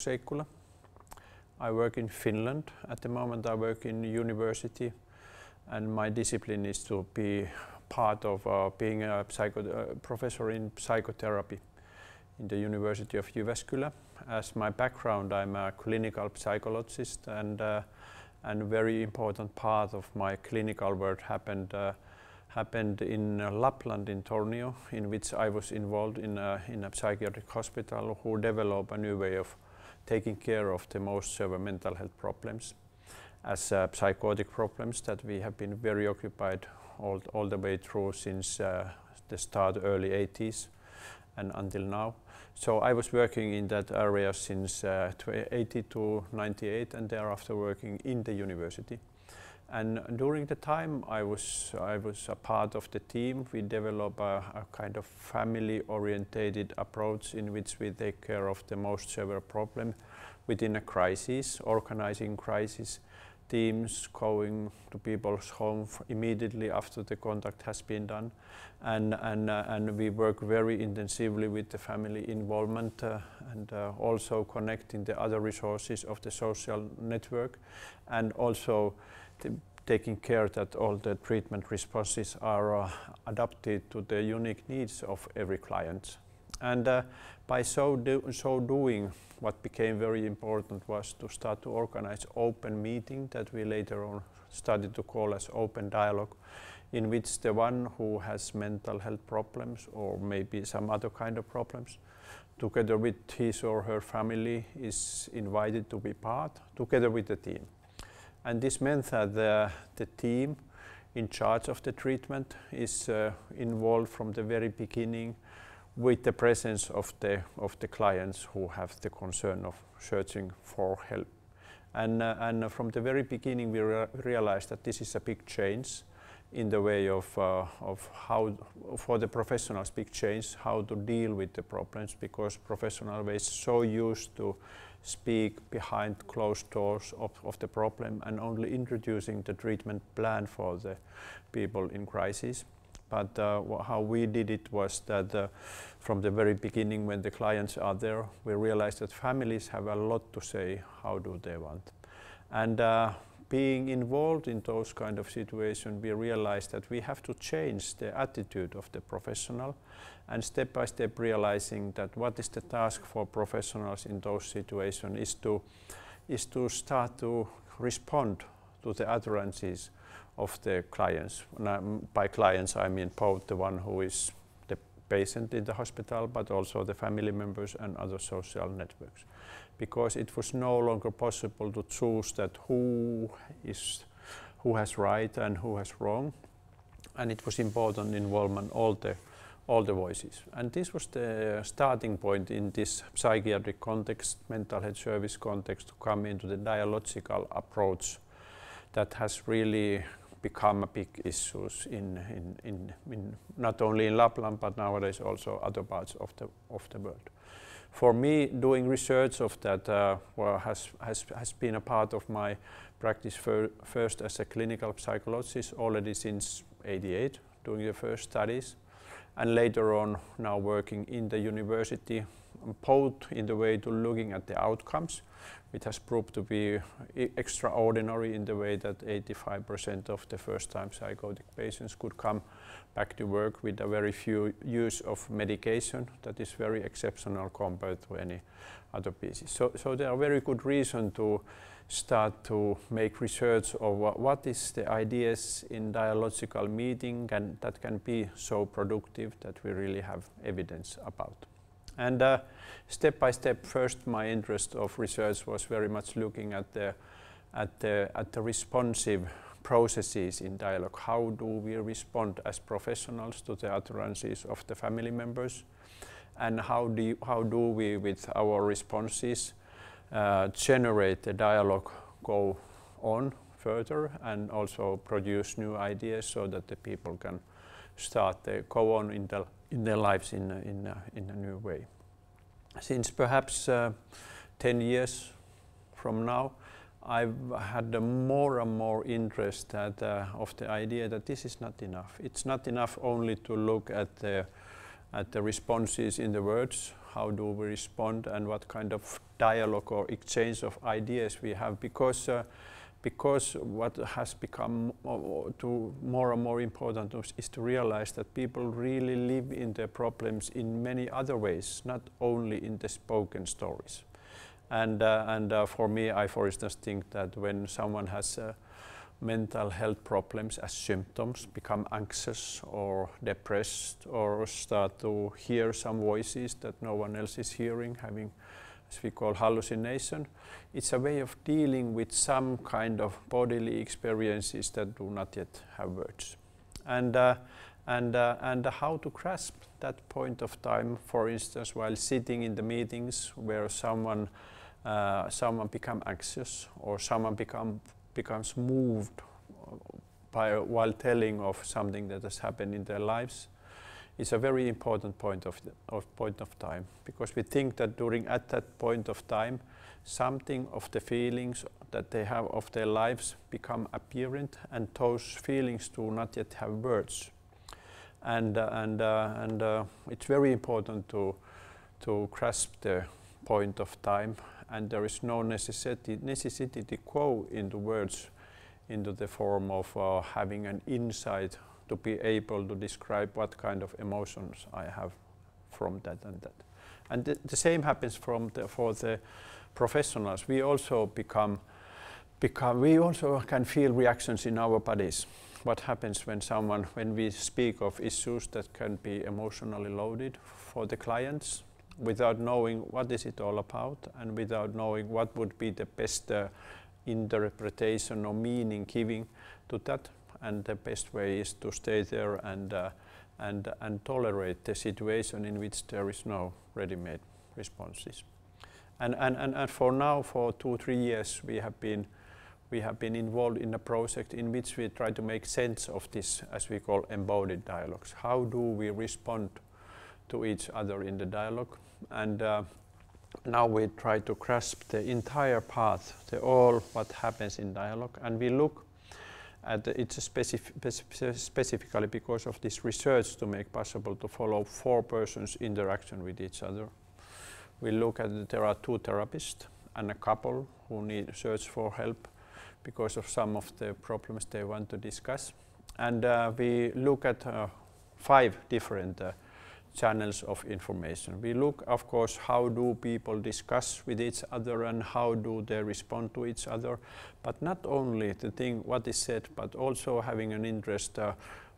Seikkula. I work in Finland. At the moment I work in university, and my discipline is to be part of being a professor in psychotherapy in the University of Jyvaskyla. As my background, I'm a clinical psychologist, and very important part of my clinical work happened in Lapland, in Tornio, in which I was involved in a psychiatric hospital who developed a new way of taking care of the most severe mental health problems as psychotic problems that we have been very occupied all the way through since the start early 80s and until now. So I was working in that area since 80 to 98, and thereafter working in the university. And during the time I was a part of the team. We developed a kind of family-orientated approach in which we take care of the most severe problem within a crisis, organizing crisis teams, going to people's home immediately after the contact has been done, and we work very intensively with the family involvement and also connecting the other resources of the social network, and also taking care that all the treatment responses are adapted to the unique needs of every client. And by so doing, what became very important was to start to organize open meeting that we later on started to call as open dialogue, in which the one who has mental health problems or maybe some other kind of problems, together with his or her family, is invited to be part together with the team. And this meant that the team in charge of the treatment is involved from the very beginning with the presence of the clients who have the concern of searching for help. And from the very beginning we realized that this is a big change in the way of how, for the professionals, big change how to deal with the problems, because professionals were so used to speak behind closed doors of the problem and only introducing the treatment plan for the people in crisis. But how we did it was that from the very beginning, when the clients are there, we realized that families have a lot to say, how do they want. And being involved in those kind of situations, we realized that we have to change the attitude of the professional, and step by step realizing that what is the task for professionals in those situations is to start to respond to the utterances of the clients. By clients I mean both the one who is the patient in the hospital, but also the family members and other social networks. Because it was no longer possible to choose that who has right and who has wrong, and it was important involvement all the voices. And this was the starting point in this psychiatric context, mental health service context, to come into the dialogical approach that has really become a big issue in not only in Lapland but nowadays also other parts of the world. For me, doing research of that has been a part of my practice first as a clinical psychologist already since '88, doing the first studies, and later on now working in the university, both in the way to looking at the outcomes, which has proved to be extraordinary in the way that 85% of the first-time psychotic patients could come back to work with a very few use of medication. That is very exceptional compared to any other pieces. So there are very good reasons to start to make research of what is the ideas in dialogical meeting and that can be so productive that we really have evidence about. And step by step, first my interest of research was very much looking at the responsive processes in dialogue. How do we respond as professionals to the utterances of the family members, and how do we with our responses generate the dialogue go on further and also produce new ideas so that the people can start go on in their lives in a new way. Since perhaps 10 years from now, I've had more and more interest of the idea that this is not enough. It's not enough only to look at the responses in the words, how do we respond, and what kind of dialogue or exchange of ideas we have, because what has become more and more important is to realize that people really live in their problems in many other ways, not only in the spoken stories. And for me, I for instance think that when someone has mental health problems as symptoms, become anxious or depressed, or start to hear some voices that no one else is hearing, having, as we call, hallucination, it's a way of dealing with some kind of bodily experiences that do not yet have words. And how to grasp that point of time, for instance, while sitting in the meetings where someone becomes anxious, or someone becomes moved while telling of something that has happened in their lives. It's a very important point of time, because we think that at that point of time, something of the feelings that they have of their lives become apparent, and those feelings do not yet have words. And it's very important to grasp the point of time, and there is no necessity to go into words, into the form of having an insight to be able to describe what kind of emotions I have from that and that. And the same happens for the professionals. We also we also can feel reactions in our bodies. What happens when we speak of issues that can be emotionally loaded for the clients, without knowing what is it all about, and without knowing what would be the best interpretation or meaning giving to that. And the best way is to stay there and tolerate the situation in which there is no ready-made responses. And for now, for 2-3 years, we have been involved in a project in which we try to make sense of this, as we call, embodied dialogues. How do we respond to each other in the dialogue? And now we try to grasp the entire path, all what happens in dialogue, and we look at it specifically because of this research to make possible to follow 4 persons' interaction with each other. We look at that there are 2 therapists and a couple who need search for help because of some of the problems they want to discuss. And we look at 5 different channels of information. We look, of course, how do people discuss with each other and how do they respond to each other, but not only the thing what is said, but also having an interest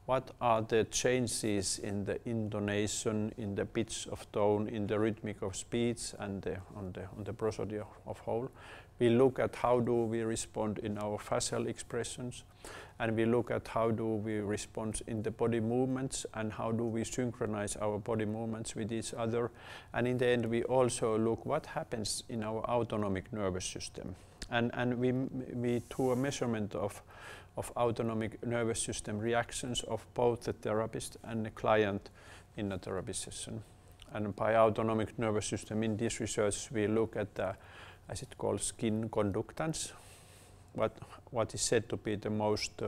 what are the changes in the intonation, in the pitch of tone, in the rhythmic of speech, and on the prosody of whole. We look at how do we respond in our facial expressions, and we look at how do we respond in the body movements, and how do we synchronize our body movements with each other. And in the end, we also look what happens in our autonomic nervous system. And we do a measurement of autonomic nervous system reactions of both the therapist and the client in a therapy session. And by autonomic nervous system, in this research, we look at the, as it called, skin conductance, what is said to be the most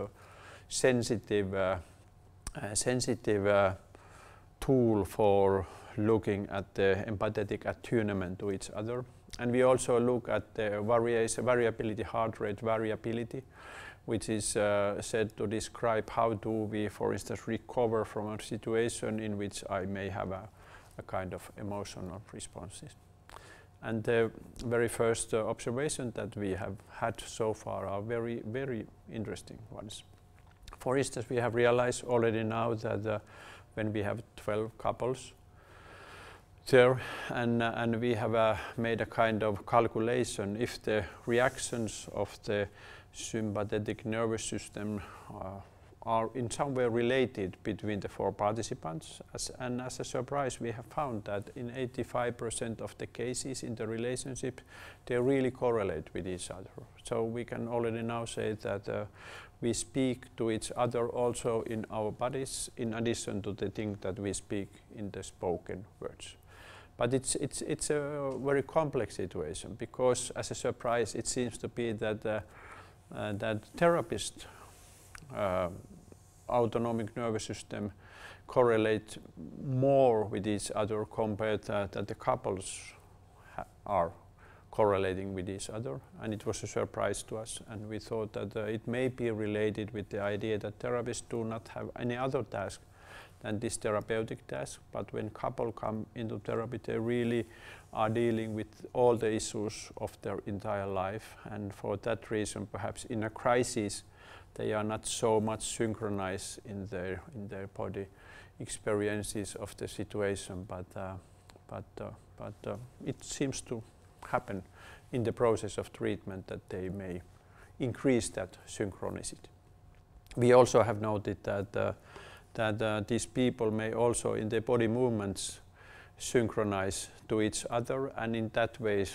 sensitive tool for looking at the empathetic attunement to each other. And we also look at the variability, heart rate variability, which is said to describe how do we, for instance, recover from a situation in which I may have a kind of emotional responses. And the very first observation that we have had so far are very, very interesting ones. For instance, we have realized already now that when we have 12 couples there, and we have made a kind of calculation if the reactions of the sympathetic nervous system are in some way related between the 4 participants. And as a surprise, we have found that in 85% of the cases in the relationship, they really correlate with each other. So we can already now say that we speak to each other also in our bodies, in addition to the thing that we speak in the spoken words. But it's a very complex situation, because as a surprise, it seems to be that that therapist autonomic nervous system correlate more with each other compared that the couples are correlating with each other, and it was a surprise to us, and we thought that it may be related with the idea that therapists do not have any other task than this therapeutic task, but when couple come into therapy they really are dealing with all the issues of their entire life, and for that reason perhaps in a crisis they are not so much synchronized in their body experiences of the situation, but it seems to happen in the process of treatment that they may increase that synchronicity. We also have noted that these people may also in their body movements synchronize to each other, and in that way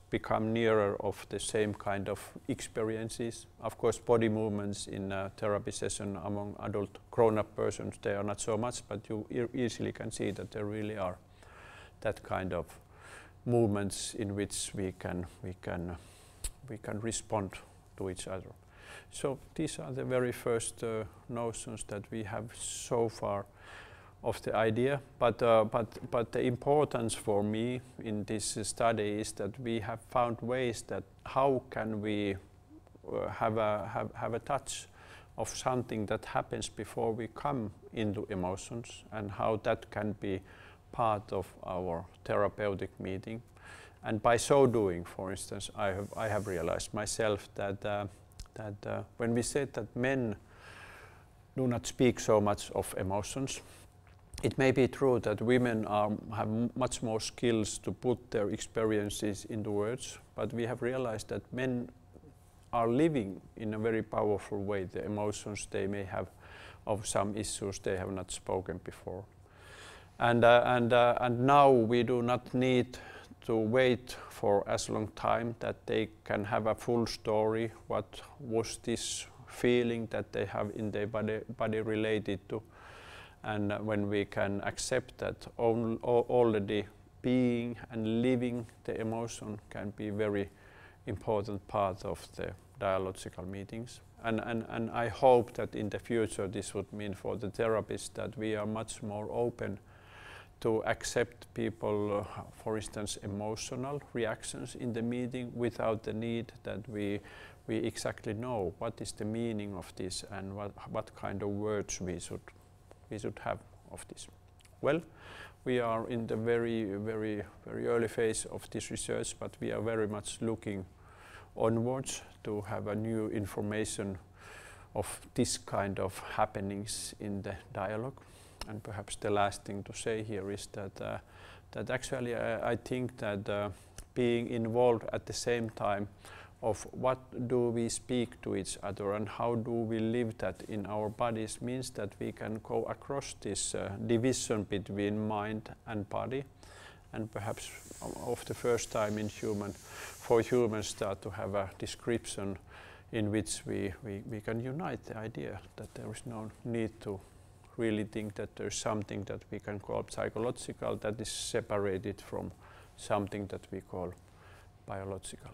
become nearer of the same kind of experiences. Of course, body movements in a therapy session among adult grown-up persons, they are not so much, but you easily can see that there really are that kind of movements in which we can respond to each other. So these are the very first notions that we have so far of the idea, but the importance for me in this study is that we have found ways that how can we have a touch of something that happens before we come into emotions, and how that can be part of our therapeutic meeting. And by so doing, for instance, I have realized myself that when we said that men do not speak so much of emotions, it may be true that women have much more skills to put their experiences into words, but we have realized that men are living in a very powerful way the emotions they may have of some issues they have not spoken before. And now we do not need to wait for as long time that they can have a full story, what was this feeling that they have in their body related to. And when we can accept that already being and living the emotion can be a very important part of the dialogical meetings. And I hope that in the future this would mean for the therapists that we are much more open to accept people, for instance, emotional reactions in the meeting without the need that we exactly know what is the meaning of this and what kind of words we should have of this. Well, we are in the very early phase of this research, but we are very much looking onwards to have a new information of this kind of happenings in the dialogue. And perhaps the last thing to say here is that actually I think that being involved at the same time of what do we speak to each other and how do we live that in our bodies means that we can go across this division between mind and body, and perhaps of the first time in humans start to have a description in which we can unite the idea that there is no need to really think that there's something that we can call psychological that is separated from something that we call biological.